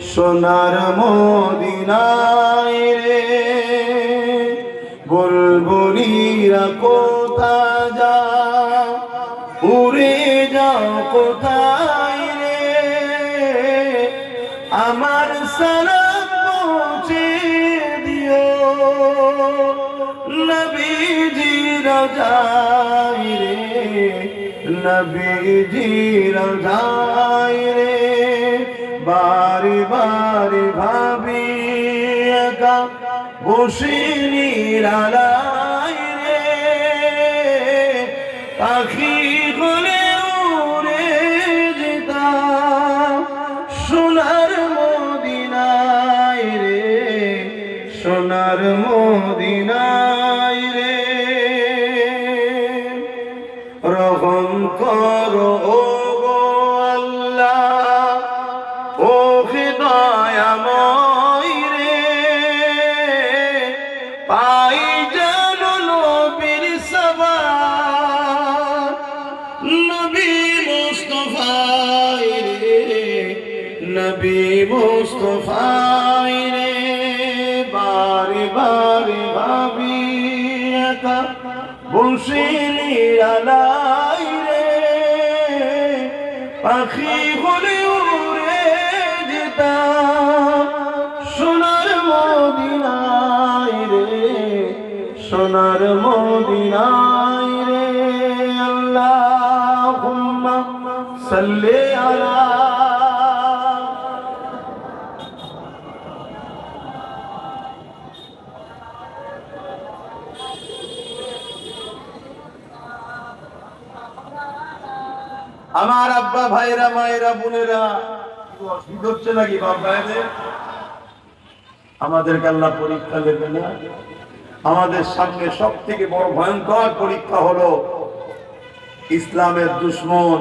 সোনার মদিনায় রে বুলবুলিরা কোথা যা উড়ে যাও কোথায় রে আমার সালাম পৌঁছে দিও নবীজি রওজায় রে নবীজি রওজায় রে বারে বারে ভাবি একা বসে নিরালায় রে পাখি বলে উড়ে যেতাম সোনার মদিনায় রে সোনার মদিনায় রে রহম করো ও গো আল্লাহ ও দয়াময় রে পাই যেন নবীর সবার নবী মুস্তাফায় রে নবী মুস্তাফায় রে বারে বারে ভাবি একা বসে নিরালায় রে পাখি বলে উড়ে যেতাম সোনার মদিনায় রে সোনার মদিনায় রে আল্লাহুম্মা সাল্লি আলা আমার আব্বা ভাইরা মায়েরা বোনেরা অসুবিধা হচ্ছে নাকি বাপ ভাইদের আমাদেরকে আল্লাহ পরীক্ষা দেবে না আমাদের সামনে সব থেকে বড় ভয়ঙ্কর পরীক্ষা হলো ইসলামের দুশ্মন